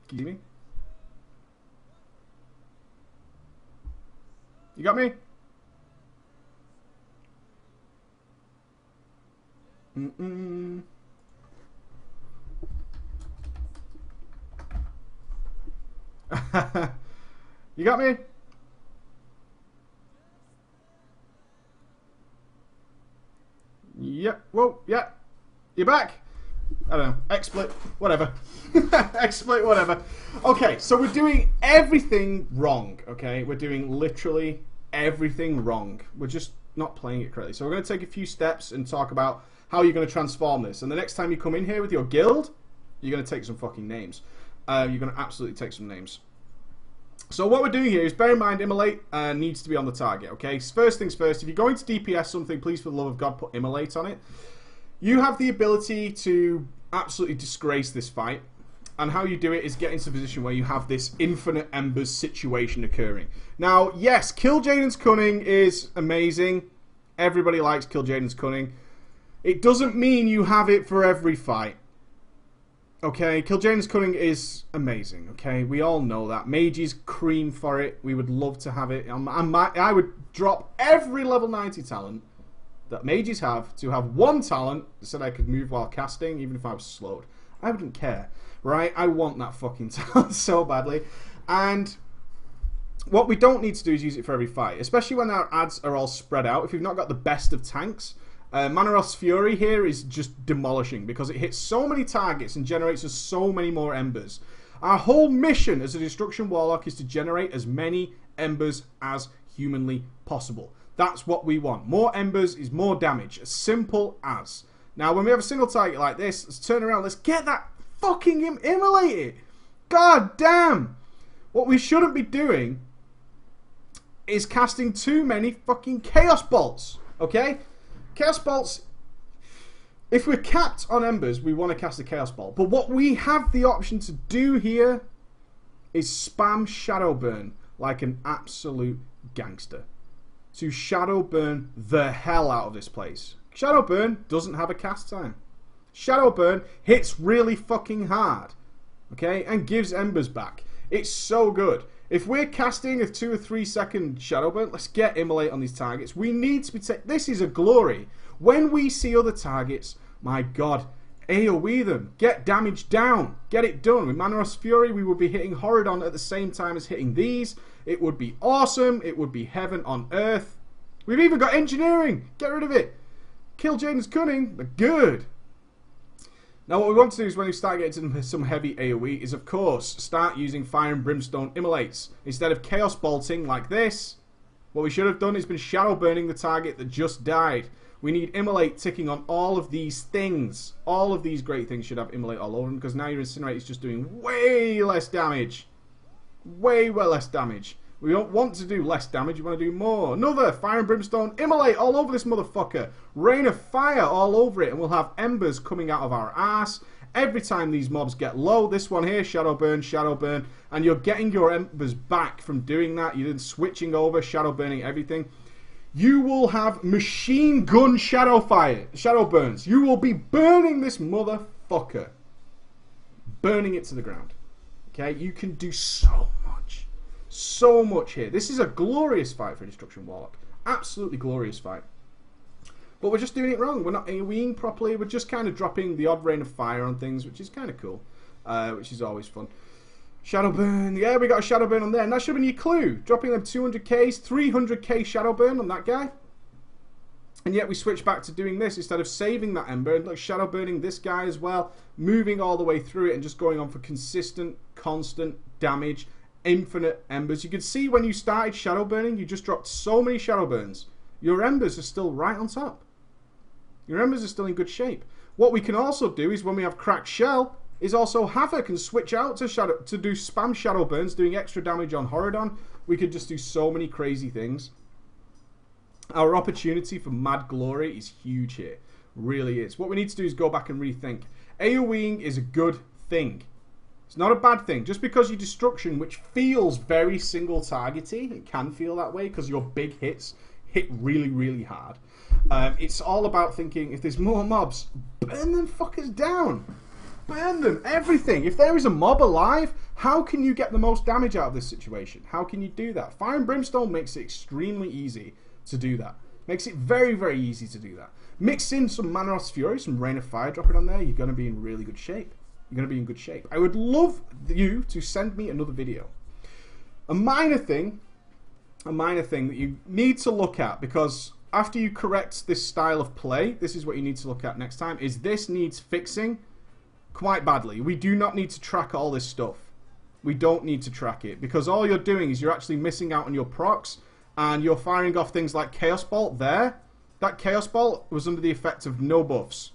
Can you see me? You got me? Mm-mm. You got me? Yep. Whoa. Yeah. You're back. I don't know. XSplit. Whatever. XSplit. Whatever. Okay. So we're doing everything wrong. Okay. We're doing literally everything wrong. We're just not playing it correctly. So we're going to take a few steps and talk about how you're going to transform this. And the next time you come in here with your guild, you're going to take some fucking names. You're going to absolutely take some names. So what we're doing here is, bear in mind, Immolate needs to be on the target, okay? First things first, if you're going to DPS something, please, for the love of God, put Immolate on it. You have the ability to absolutely disgrace this fight, and how you do it is get into a position where you have this infinite embers situation occurring. Now, yes, Killjaden's Cunning is amazing. Everybody likes Killjaden's Cunning. It doesn't mean you have it for every fight. Okay, Killjaden's Cunning is amazing, okay? We all know that. Mages cream for it. We would love to have it. I would drop every level 90 talent that mages have to have one talent that said I could move while casting, even if I was slowed. I wouldn't care, right? I want that fucking talent so badly. And what we don't need to do is use it for every fight, especially when our ads are all spread out. If you've not got the best of tanks, Mannoroth's Fury here is just demolishing because it hits so many targets and generates us so many more embers. Our whole mission as a Destruction Warlock is to generate as many embers as humanly possible. That's what we want. More embers is more damage. As simple as. Now, when we have a single target like this, let's turn around. Let's get that fucking immolated. God damn. What we shouldn't be doing is casting too many fucking Chaos Bolts. Okay? Chaos Bolts, if we're capped on embers, we want to cast a Chaos Bolt. But what we have the option to do here is spam Shadow Burn like an absolute gangster. To Shadow Burn the hell out of this place. Shadow Burn doesn't have a cast time. Shadow Burn hits really fucking hard. Okay? And gives embers back. It's so good. If we're casting a 2 or 3 second Shadow Burn, let's get Immolate on these targets. We need to be... This is a glory. When we see other targets, my God, AoE them. Get damage down. Get it done. With Mannoroth's Fury, we would be hitting Horadon at the same time as hitting these. It would be awesome. It would be heaven on earth. We've even got Engineering. Get rid of it. Killjaden's Cunning. They're good. Now what we want to do is, when we start getting into some heavy AoE, is of course start using Fire and Brimstone Immolates. Instead of Chaos Bolting like this, what we should have done is been Shadow Burning the target that just died. We need Immolate ticking on all of these things. All of these great things should have Immolate all over them, because now your Incinerate is just doing way less damage. Way less damage. We don't want to do less damage, we want to do more. Another Fire and Brimstone Immolate all over this motherfucker. Rain of Fire all over it, and we'll have embers coming out of our ass. Every time these mobs get low, this one here, Shadow Burn, and you're getting your embers back from doing that. You're then switching over, Shadow Burning everything. You will have machine gun Shadow Burns. You will be burning this motherfucker. Burning it to the ground. Okay, you can do so much. So much here. This is a glorious fight for Destruction Warlock. Absolutely glorious fight. But we're just doing it wrong. We're not AoEing properly. We're just kind of dropping the odd Rain of Fire on things, which is kind of cool. Which is always fun. Shadow Burn. Yeah, we got a Shadow Burn on there. And that should have been your clue. Dropping them 200Ks, 300k Shadow Burn on that guy. And yet we switch back to doing this instead of saving that Ember. And look, Shadow Burning this guy as well. Moving all the way through it and just going on for consistent, constant damage. Infinite embers. You could see when you started Shadow Burning, you just dropped so many Shadow Burns. Your embers are still right on top. Your embers are still in good shape. What we can also do is, when we have Cracked Shell, is also Havoc and switch out to do spam Shadow Burns, doing extra damage on Horadon. We could just do so many crazy things. Our opportunity for mad glory is huge here. Really is. What we need to do is go back and rethink. AoEing is a good thing. It's not a bad thing. Just because your Destruction, which feels very single targety, it can feel that way because your big hits hit really, really hard. It's all about thinking, if there's more mobs, burn them fuckers down. Burn them. Everything. If there is a mob alive, How can you get the most damage out of this situation? How can you do that? Fire and Brimstone makes it extremely easy to do that. Makes it very, very easy to do that. Mix in some Manoros Fury, some Rain of Fire, drop it on there. You're going to be in really good shape. You're going to be in good shape. I would love you to send me another video. A minor thing that you need to look at, because after you correct this style of play, this is what you need to look at next time, is this needs fixing quite badly. We do not need to track all this stuff. We don't need to track it, because all you're doing is you're actually missing out on your procs, and you're firing off things like Chaos Bolt there. That Chaos Bolt was under the effect of no buffs.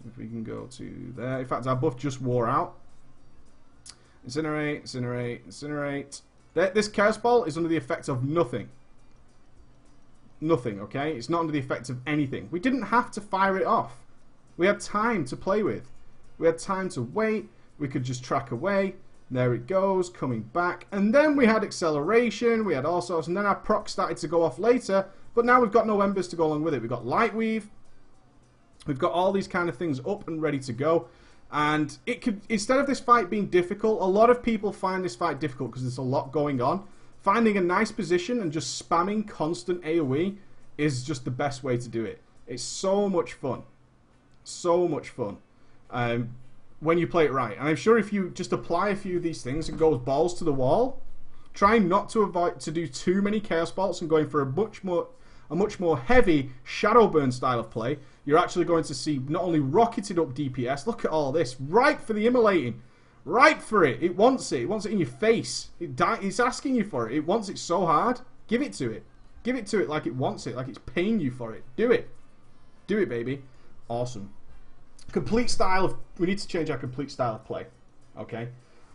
If we can go to there. In fact, our buff just wore out. Incinerate, Incinerate, Incinerate. This Chaos Bolt is under the effect of nothing. Nothing, okay? It's not under the effect of anything. We didn't have to fire it off. We had time to play with. We had time to wait. We could just track away. There it goes, coming back. And then we had acceleration. We had all sorts. And then our proc started to go off later. But now we've got no embers to go along with it. We've got Lightweave. We've got all these kind of things up and ready to go. And it could, instead of this fight being difficult, a lot of people find this fight difficult because there's a lot going on. Finding a nice position and just spamming constant AoE is just the best way to do it. It's so much fun. So much fun. When you play it right. And I'm sure if you just apply a few of these things and goes balls to the wall, trying not to avoid to do too many Chaos Bolts and going for a much more heavy Shadow Burn style of play, you're actually going to see not only rocketed up DPS, look at all this, right for the immolating, right for it. It wants it in your face. It's asking you for it. It wants it so hard. Give it to it. Give it to it like it wants it, like it's paying you for it. Do it. Do it, baby. Awesome. Complete style of, we need to change our complete style of play. Okay?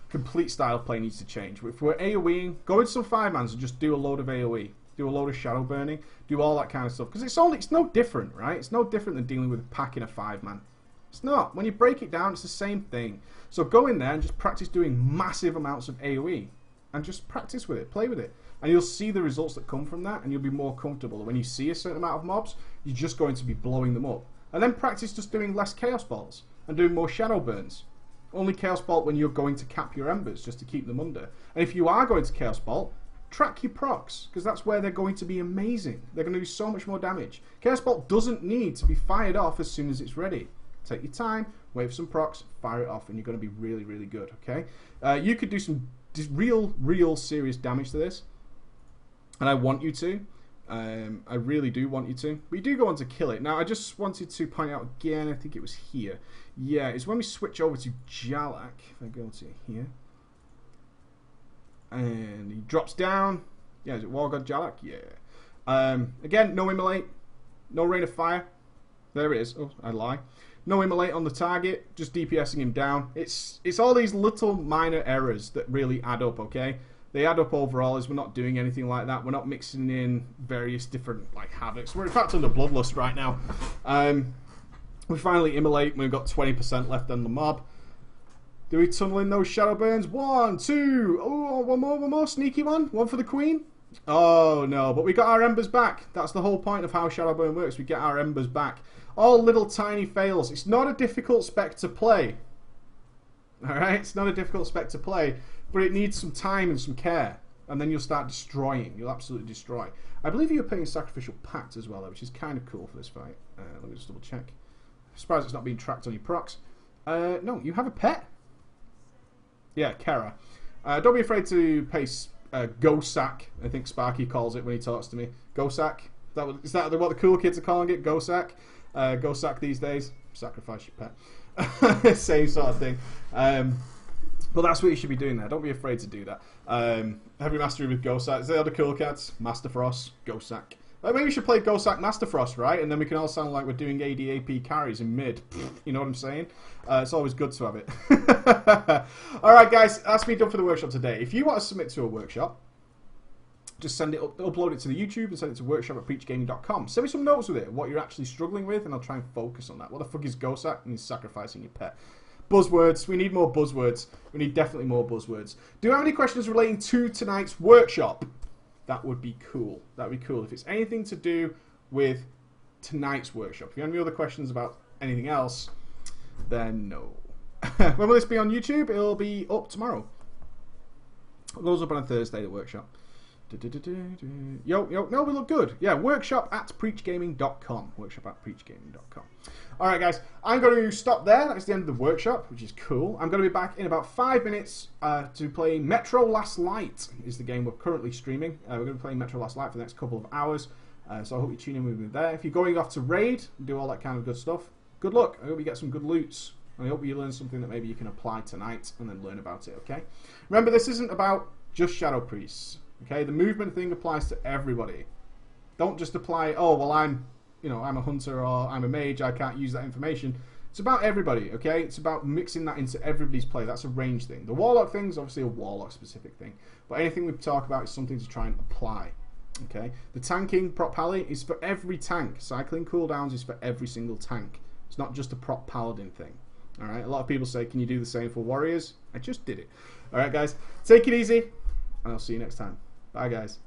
Complete style of play needs to change. If we're AoEing, go into some 5-mans and just do a load of AoE. Do a load of shadow burning. Do all that kind of stuff. Because it's no different, right? It's no different than dealing with a pack in a 5-man. It's not. When you break it down, it's the same thing. So go in there and just practice doing massive amounts of AoE. And just practice with it. Play with it. And you'll see the results that come from that. And you'll be more comfortable. When you see a certain amount of mobs, you're just going to be blowing them up. And then practice just doing less Chaos Bolts. And doing more Shadow Burns. Only Chaos Bolt when you're going to cap your embers, just to keep them under. And if you are going to Chaos Bolt, track your procs, because that's where they're going to be amazing. They're going to do so much more damage. Chaos Bolt doesn't need to be fired off as soon as it's ready. Take your time, wait for some procs, fire it off, and you're going to be really, really good, okay? You could do some real serious damage to this, and I want you to. I really do want you to. We do go on to kill it. Now, I just wanted to point out again, I think it was here. Yeah, it's when we switch over to Jalak. If I go to here. And he drops down. Yeah, is it War God Jalak? Yeah. Again, no Immolate. No Rain of Fire. There it is. Oh, I lie. No Immolate on the target. Just DPSing him down. It's all these little minor errors that really add up, okay? They add up overall as we're not doing anything like that. We're not mixing in various different, like, havocs. We're in fact under Bloodlust right now. We finally Immolate. We've got 20% left on the mob. Do we tunnel in those Shadow Burns? 1, 2. Oh, one more. Sneaky one. One for the Queen. Oh, no. But we got our embers back. That's the whole point of how Shadow Burn works. We get our embers back. All little tiny fails. It's not a difficult spec to play. Alright? It's not a difficult spec to play. But it needs some time and some care. And then you'll start destroying. You'll absolutely destroy. I believe you're playing Sacrificial Pact as well, though, which is kind of cool for this fight. Let me just double check. I'm surprised it's not being tracked on your procs. No, you have a pet? Yeah, Kara. Don't be afraid to paste Gosak, I think Sparky calls it when he talks to me. Gosak? Is that what the cool kids are calling it? Gosak? Gosak these days? Sacrifice your pet. Same sort of thing. But that's what you should be doing there. Don't be afraid to do that. Heavy Mastery with Gosak. Is the other cool cats? Master Frost, Gosak. Maybe we should play Gosak Master Frost, right? And then we can all sound like we're doing AD/AP carries in mid. You know what I'm saying? It's always good to have it. Alright, guys. That's me done for the workshop today. If you want to submit to a workshop, just send it up, upload it to the YouTube and send it to workshop@preachgaming.com. Send me some notes with it, what you're actually struggling with, and I'll try and focus on that. What the fuck is Gosak? And he's sacrificing your pet. Buzzwords. We need more buzzwords. We need definitely more buzzwords. Do you have any questions relating to tonight's workshop? That would be cool. That would be cool. If it's anything to do with tonight's workshop. If you have any other questions about anything else, then no. When will this be on YouTube? It'll be up tomorrow. It goes up on a Thursday, the workshop. Yo, no, we look good. Yeah, workshop at preachgaming.com. Workshop at preachgaming.com. Alright, guys, I'm going to stop there. That's the end of the workshop, which is cool. I'm going to be back in about 5 minutes to play Metro Last Light, is the game we're currently streaming. We're going to be playing Metro Last Light for the next couple of hours. So I hope you tune in with me there. If you're going off to raid and do all that kind of good stuff, good luck. I hope you get some good loots. And I hope you learn something that maybe you can apply tonight and then learn about it, okay? Remember, this isn't about just Shadow Priests, okay? The movement thing applies to everybody. Don't just apply, oh, well, I'm a hunter or I'm a mage, I can't use that information. It's about everybody, okay? It's about mixing that into everybody's play. That's a range thing. The Warlock thing is obviously a Warlock-specific thing. But anything we talk about is something to try and apply. Okay, the tanking prop pally is for every tank. Cycling cooldowns is for every single tank. It's not just a prop paladin thing. Alright, a lot of people say, can you do the same for warriors? I just did it. Alright, guys, take it easy, and I'll see you next time. Bye, guys.